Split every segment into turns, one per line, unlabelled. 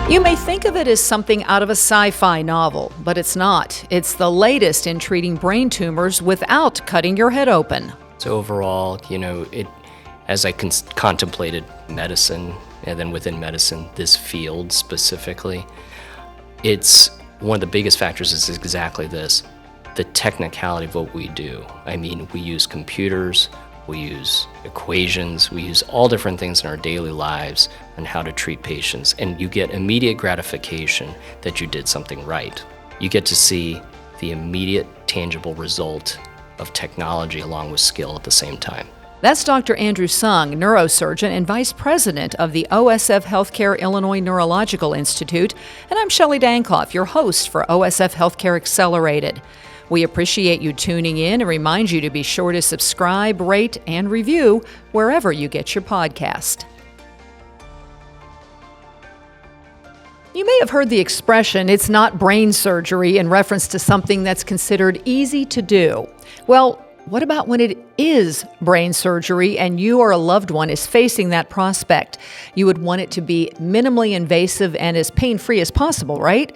You may think of it as something out of a sci-fi novel, but it's not. It's the latest in treating brain tumors without cutting your head open.
So overall, as I contemplated medicine, and then within medicine, this field specifically, it's one of the biggest factors is exactly this, the technicality of what we do. I mean, we use computers, we use equations, we use all different things in our daily lives on how to treat patients, and you get immediate gratification that you did something right. You get to see the immediate tangible result of technology along with skill at the same time.
That's Dr. Andrew Tsung, neurosurgeon and vice president of the OSF HealthCare Illinois Neurological Institute, and I'm Shelli Dankoff, your host for OSF HealthCare Accelerated. We appreciate you tuning in and remind you to be sure to subscribe, rate, and review wherever you get your podcast. You may have heard the expression, "it's not brain surgery," in reference to something that's considered easy to do. Well, what about when it is brain surgery and you or a loved one is facing that prospect? You would want it to be minimally invasive and as pain-free as possible, right?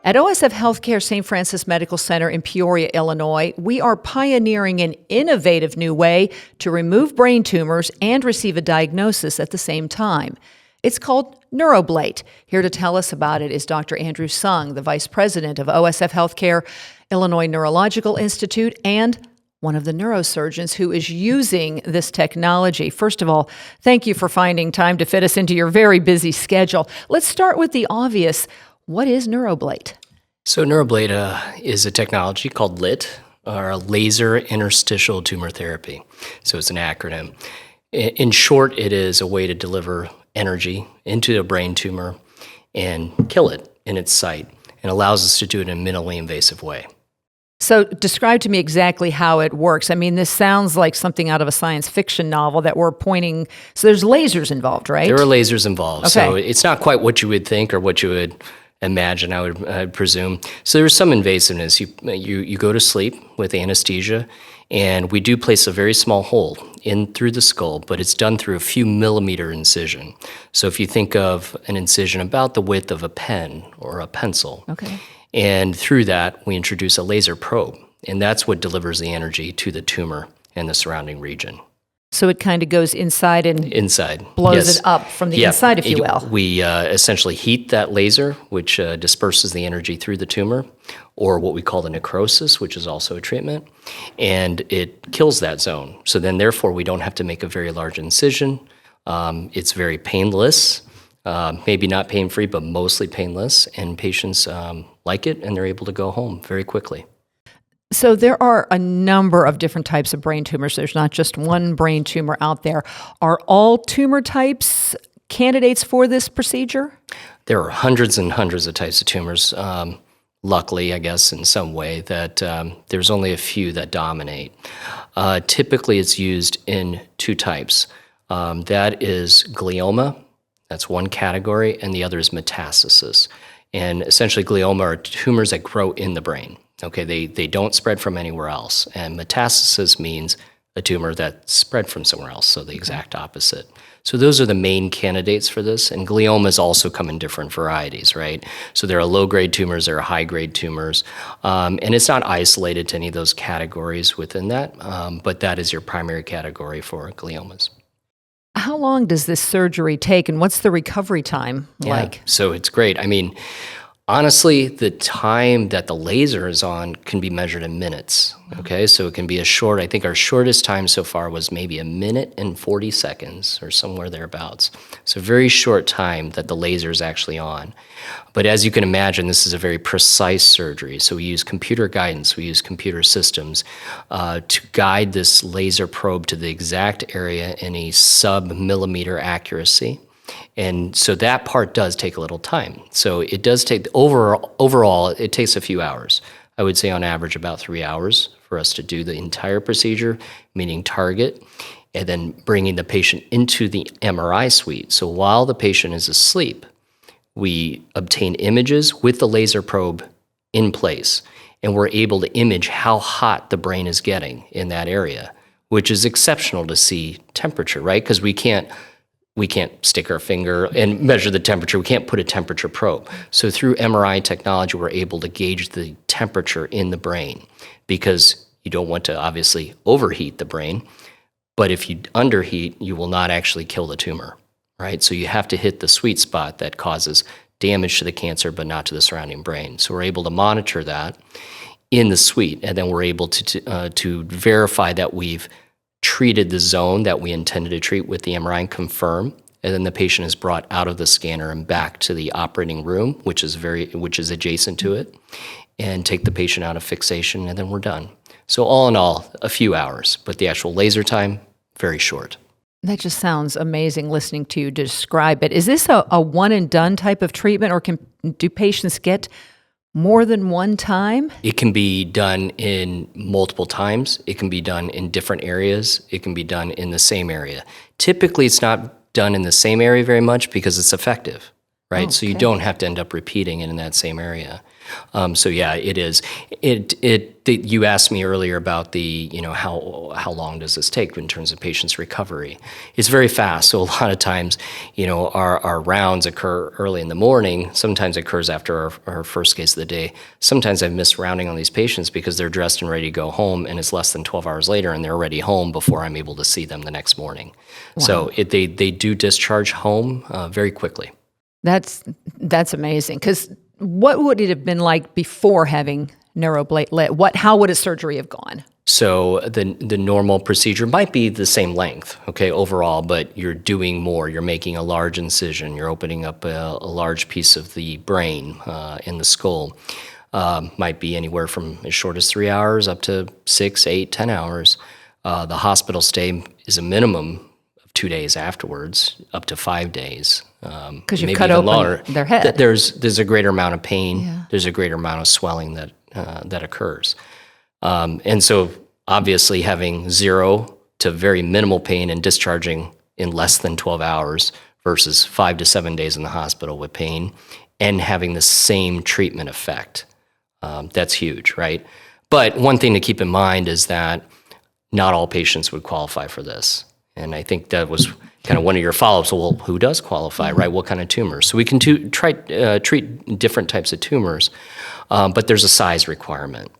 At OSF HealthCare St. Francis Medical Center in Peoria, Illinois, we are pioneering an innovative new way to remove brain tumors and receive a diagnosis at the same time. It's called NeuroBlate. Here to tell us about it is Dr. Andrew Tsung, the Vice President of OSF HealthCare Illinois Neurological Institute and one of the neurosurgeons who is using this technology. First of all, thank you for finding time to fit us into your very busy schedule. Let's start with the obvious. What is NeuroBlate?
So NeuroBlate is a technology called LIT, or laser interstitial tumor therapy. So it's an acronym. In short, it is a way to deliver energy into a brain tumor and kill it in its site, and allows us to do it in a minimally invasive way.
So describe to me exactly how it works. I mean, this sounds like something out of a science fiction novel that we're pointing. So there's lasers involved, right?
There are lasers involved.
Okay.
So it's not quite what you would think or what you would imagine, I'd presume. So there's some invasiveness. You go to sleep with anesthesia, and we do place a very small hole in through the skull, but it's done through a few millimeter incision. So if you think of an incision about the width of a pen or a pencil,
Okay.
And through that, we introduce a laser probe, and that's what delivers the energy to the tumor and the surrounding region.
So it kind of goes inside and blows
Yes.
it up from the inside, if you will.
We essentially heat that laser, which disperses the energy through the tumor, or what we call the necrosis, which is also a treatment, and it kills that zone. So then, therefore, we don't have to make a very large incision. It's very painless. Maybe not pain-free, but mostly painless, and patients like it, and they're able to go home very quickly.
So there are a number of different types of brain tumors. There's not just one brain tumor out there. Are all tumor types candidates for this procedure?
There are hundreds and hundreds of types of tumors. Luckily, I guess, in some way, that there's only a few that dominate. Typically, it's used in two types. That is glioma. That's one category, and the other is metastasis. And essentially, glioma are tumors that grow in the brain. Okay, they don't spread from anywhere else. And metastasis means a tumor that spread from somewhere else, so the exact opposite. So those are the main candidates for this, and gliomas also come in different varieties, right? So there are low-grade tumors, there are high-grade tumors, and it's not isolated to any of those categories within that, but that is your primary category for gliomas.
How long does this surgery take, and what's the recovery time like?
So it's great. I mean, honestly, the time that the laser is on can be measured in minutes, okay? So it can be I think our shortest time so far was maybe 1 minute and 40 seconds or somewhere thereabouts. So very short time that the laser is actually on. But as you can imagine, this is a very precise surgery. So we use computer guidance, we use computer systems to guide this laser probe to the exact area in a sub-millimeter accuracy. And so that part does take a little time. So it does take, overall, it takes a few hours. I would say on average about 3 hours for us to do the entire procedure, meaning target, and then bringing the patient into the MRI suite. So while the patient is asleep, we obtain images with the laser probe in place, and we're able to image how hot the brain is getting in that area, which is exceptional to see temperature, right? Because we can't we can't stick our finger and measure the temperature. We can't put a temperature probe. So through MRI technology, we're able to gauge the temperature in the brain, because you don't want to obviously overheat the brain, but if you underheat, you will not actually kill the tumor, right? So you have to hit the sweet spot that causes damage to the cancer, but not to the surrounding brain. So we're able to monitor that in the suite, and then we're able to verify that we've treated the zone that we intended to treat with the MRI and confirm, and then the patient is brought out of the scanner and back to the operating room, which is adjacent to it, and take the patient out of fixation, and then we're done. So all in all, a few hours, but the actual laser time, very short.
That just sounds amazing listening to you describe it. Is this a one and done type of treatment, or do patients get more than one time?
It can be done in multiple times. It can be done in different areas. It can be done in the same area. Typically, it's not done in the same area very much because it's effective, right? So you don't have to end up repeating it in that same area. So yeah, it is. You asked me earlier about the, how long does this take in terms of patients' recovery? It's very fast. So a lot of times, our rounds occur early in the morning. Sometimes it occurs after our first case of the day. Sometimes I've missed rounding on these patients because they're dressed and ready to go home, and it's less than 12 hours later, and they're already home before I'm able to see them the next morning. Wow. So they do discharge home very quickly.
That's amazing. Because what would it have been like before having NeuroBlate lit? How would a surgery have gone?
So the normal procedure might be the same length, overall, but you're doing more. You're making a large incision. You're opening up a large piece of the brain in the skull. Might be anywhere from as short as 3 hours up to 6, 8, 10 hours. The hospital stay is a minimum of 2 days afterwards, up to 5 days.
Because you cut open their head.
There's a greater amount of pain.
Yeah.
There's a greater amount of swelling that occurs. And so obviously having 0 to very minimal pain and discharging in less than 12 hours versus 5 to 7 days in the hospital with pain and having the same treatment effect, that's huge, right? But one thing to keep in mind is that not all patients would qualify for this. And I think that was kind of one of your follow-ups. Well, who does qualify, right? What kind of tumors? So we can treat different types of tumors, but there's a size requirement.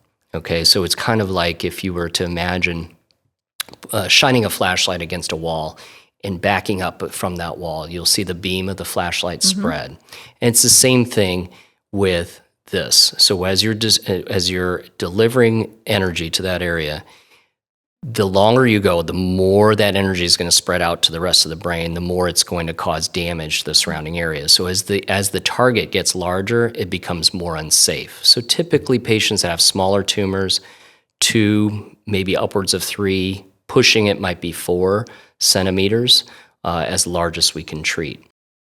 So it's kind of like if you were to imagine shining a flashlight against a wall and backing up from that wall, you'll see the beam of the flashlight spread. And it's the same thing with this. So as you're delivering energy to that area, the longer you go, the more that energy is going to spread out to the rest of the brain, the more it's going to cause damage to the surrounding areas. So as the target gets larger, it becomes more unsafe. So typically patients that have smaller tumors, 2, maybe upwards of 3, pushing it might be 4 centimeters, as large as we can treat.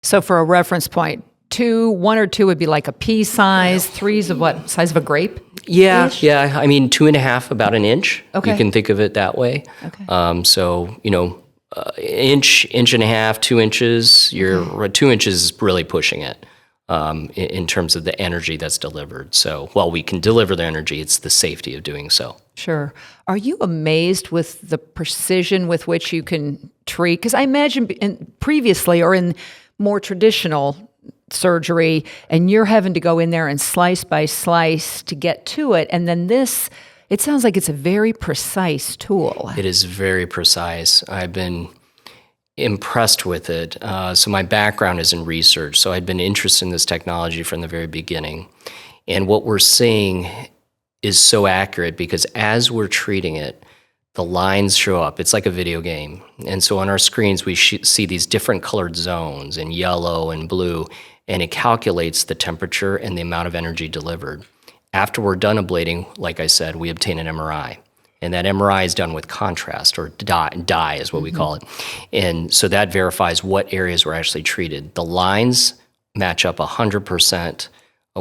So for a reference point, 1 or 2 would be like a pea size, 3's of what, size of a grape?
Yeah. I mean, 2.5, about an inch.
Okay.
You can think of it that way.
Okay.
So, inch and a half, 2 inches. 2 inches is really pushing it in terms of the energy that's delivered. So while we can deliver the energy, it's the safety of doing so.
Sure. Are you amazed with the precision with which you can treat? Because I imagine previously or in more traditional surgery, and you're having to go in there and slice by slice to get to it. And then this, it sounds like it's a very precise tool.
It is very precise. I've been impressed with it. So my background is in research, so I'd been interested in this technology from the very beginning. And what we're seeing is so accurate because as we're treating it, the lines show up. It's like a video game. And so on our screens, we see these different colored zones in yellow and blue, and it calculates the temperature and the amount of energy delivered. After we're done ablating, like I said, we obtain an MRI. And that MRI is done with contrast, or dye is what we call it. And so that verifies what areas were actually treated. The lines match up 100%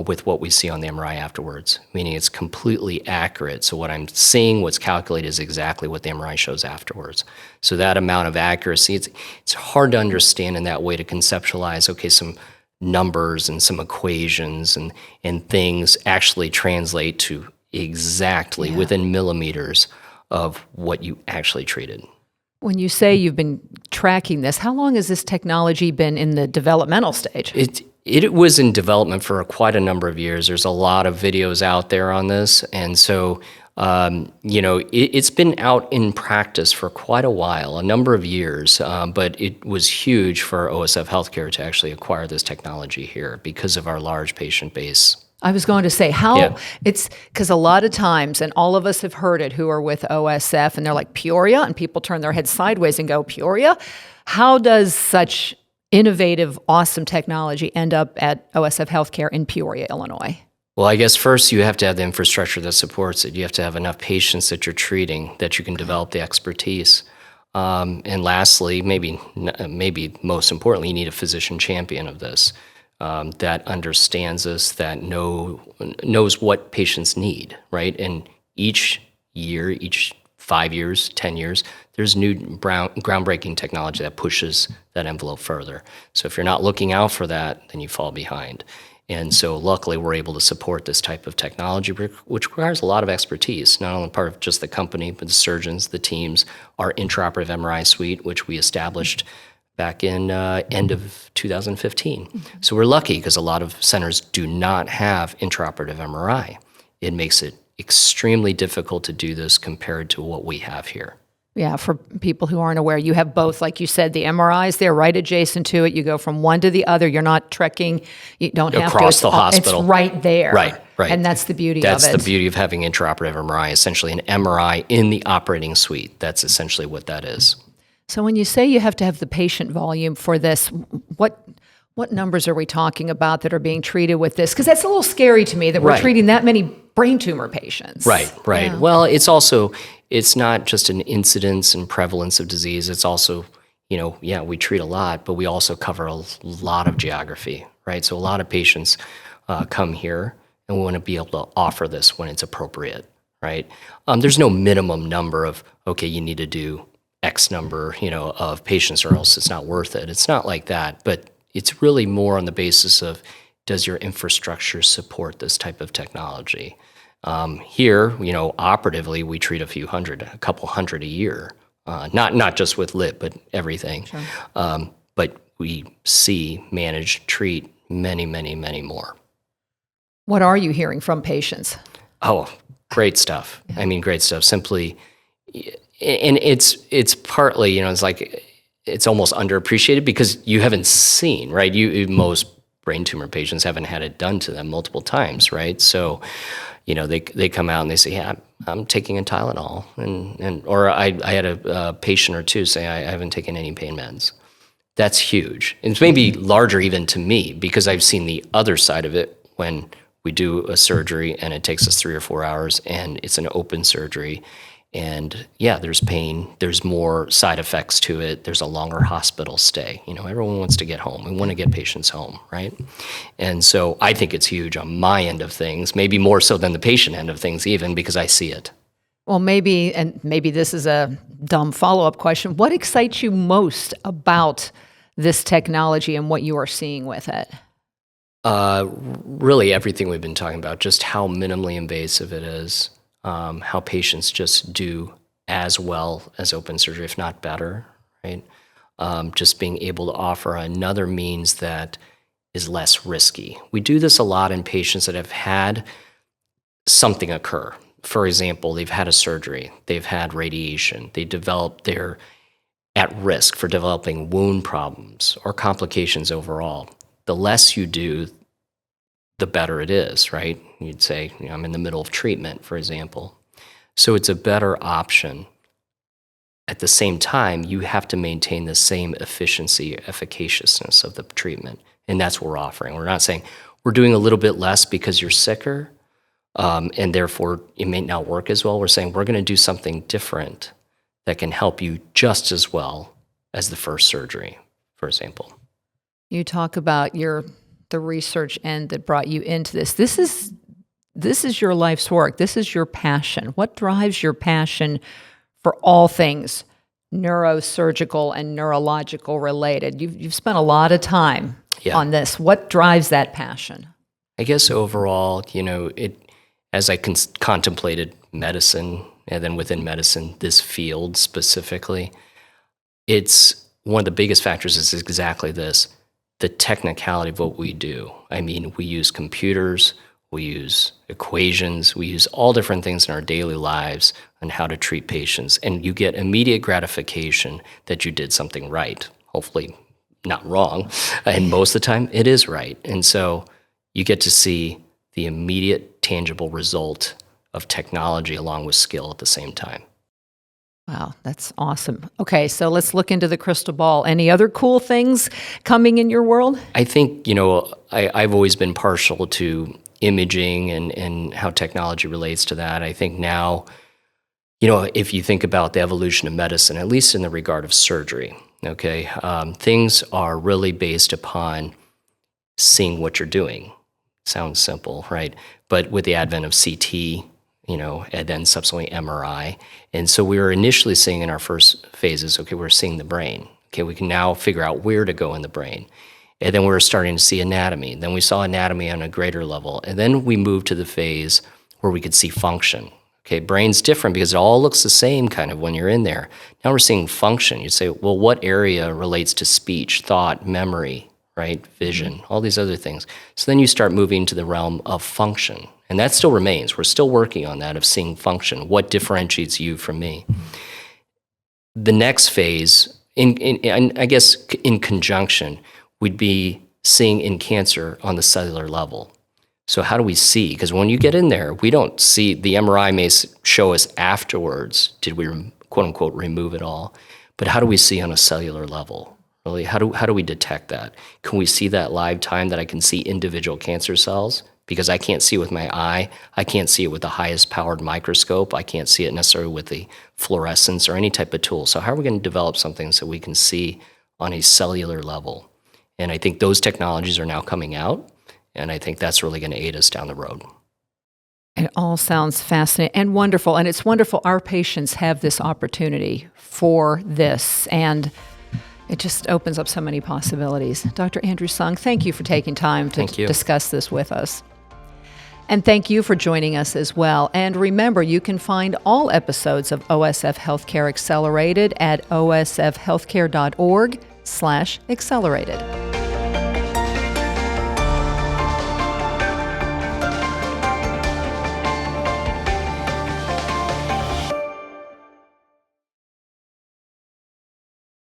with what we see on the MRI afterwards, meaning it's completely accurate. So what I'm seeing, what's calculated, is exactly what the MRI shows afterwards. So that amount of accuracy, it's hard to understand in that way, to conceptualize, some numbers and some equations and things actually translate to exactly within millimeters of what you actually treated.
When you say you've been tracking this, how long has this technology been in the developmental stage?
It was in development for quite a number of years. There's a lot of videos out there on this. And so, it's been out in practice for quite a while, a number of years, but it was huge for OSF HealthCare to actually acquire this technology here because of our large patient base.
I was going to say it's because a lot of times, and all of us have heard it who are with OSF, and they're like, Peoria, and people turn their heads sideways and go, Peoria? How does such innovative, awesome technology end up at OSF HealthCare in Peoria, Illinois?
Well, I guess first you have to have the infrastructure that supports it. You have to have enough patients that you're treating that you can develop the expertise. And lastly, maybe most importantly, you need a physician champion of this. That understands us, that knows what patients need, right? And each year, each 5 years, 10 years, there's new groundbreaking technology that pushes that envelope further. So if you're not looking out for that, then you fall behind. And so luckily, we're able to support this type of technology, which requires a lot of expertise, not only part of just the company, but the surgeons, the teams, our intraoperative MRI suite, which we established back in end of 2015. Mm-hmm. So we're lucky because a lot of centers do not have intraoperative MRI. It makes it extremely difficult to do this compared to what we have here.
Yeah, for people who aren't aware, you have both, like you said, the MRIs, they're right adjacent to it. You go from one to the other. You're not trekking. You don't have to.
Across the hospital.
It's right there.
Right.
And that's the beauty of it.
That's the beauty of having intraoperative MRI, essentially an MRI in the operating suite. That's essentially what that is.
So when you say you have to have the patient volume for this, what numbers are we talking about that are being treated with this? Because that's a little scary to me that we're treating that many brain tumor patients.
Right. Yeah. Well, it's not just an incidence and prevalence of disease. It's also, we treat a lot, but we also cover a lot of geography, right? So a lot of patients come here, and we want to be able to offer this when it's appropriate, right? There's no minimum number of, okay, you need to do X number, of patients or else it's not worth it. It's not like that, but it's really more on the basis of, does your infrastructure support this type of technology? Here, operatively, we treat a couple hundred a year, not just with lip, but everything. Sure. But we manage, treat many, many, many more.
What are you hearing from patients?
Oh, great stuff. Yeah. I mean, great stuff. Simply, and it's partly, it's like, it's almost underappreciated because you haven't seen, right? Most brain tumor patients haven't had it done to them multiple times, right? So, they come out and they say, yeah, I'm taking a Tylenol. Or I had a patient or two say, I haven't taken any pain meds. That's huge. It's maybe larger even to me because I've seen the other side of it when we do a surgery and it takes us 3 or 4 hours and it's an open surgery. And there's pain, there's more side effects to it, there's a longer hospital stay. Everyone wants to get home. We want to get patients home, right? And so I think it's huge on my end of things, maybe more so than the patient end of things even because I see it.
Well, maybe this is a dumb follow-up question. What excites you most about this technology and what you are seeing with it?
Really everything we've been talking about, just how minimally invasive it is. How patients just do as well as open surgery, if not better, right? Just being able to offer another means that is less risky. We do this a lot in patients that have had something occur. For example, they've had a surgery, they've had radiation, they're at risk for developing wound problems or complications overall. The less you do, the better it is, right? You'd say, I'm in the middle of treatment, for example. So it's a better option. At the same time, you have to maintain the same efficiency, efficaciousness of the treatment. And that's what we're offering. We're not saying we're doing a little bit less because you're sicker, and therefore it may not work as well. We're saying we're going to do something different that can help you just as well as the first surgery, for example.
You talk about the research end that brought you into this. This is your life's work. This is your passion. What drives your passion for all things neurosurgical and neurological related? You've spent a lot of time on this. What drives that passion?
I guess overall, as I contemplated medicine, and then within medicine, this field specifically, it's one of the biggest factors is exactly this, the technicality of what we do. I mean, we use computers, we use equations, we use all different things in our daily lives on how to treat patients, and you get immediate gratification that you did something right. Hopefully not wrong, and most of the time it is right. And so you get to see the immediate tangible result of technology along with skill at the same time.
Wow, that's awesome. Okay, so let's look into the crystal ball. Any other cool things coming in your world?
I think, I've always been partial to imaging and how technology relates to that. I think now, if you think about the evolution of medicine, at least in the regard of surgery, okay, things are really based upon seeing what you're doing. Sounds simple, right? But with the advent of CT, and then subsequently MRI. And so we were initially seeing in our first phases, okay, we're seeing the brain. Okay, we can now figure out where to go in the brain. And then we were starting to see anatomy. Then we saw anatomy on a greater level. And then we moved to the phase where we could see function. Okay, brain's different because it all looks the same kind of when you're in there. Now we're seeing function. You say, well, what area relates to speech, thought, memory, right? Vision, all these other things. So then you start moving to the realm of function. And that still remains. We're still working on that of seeing function. What differentiates you from me? The next phase, I guess in conjunction, would be seeing in cancer on the cellular level. So how do we see? Because when you get in there, we don't see, the MRI may show us afterwards, did we quote unquote remove it all? But how do we see on a cellular level? Really, how do we detect that? Can we see that live time that I can see individual cancer cells? Because I can't see it with my eye. I can't see it with the highest powered microscope. I can't see it necessarily with the fluorescence or any type of tool. So how are we going to develop something so we can see on a cellular level? And I think those technologies are now coming out, and I think that's really going to aid us down the road.
It all sounds fascinating and wonderful. And it's wonderful our patients have this opportunity for this. And it just opens up so many possibilities. Dr. Andrew Tsung, thank you for taking time to discuss this with us. And thank you for joining us as well. And remember, you can find all episodes of OSF HealthCare Accelerated at osfhealthcare.org/accelerated.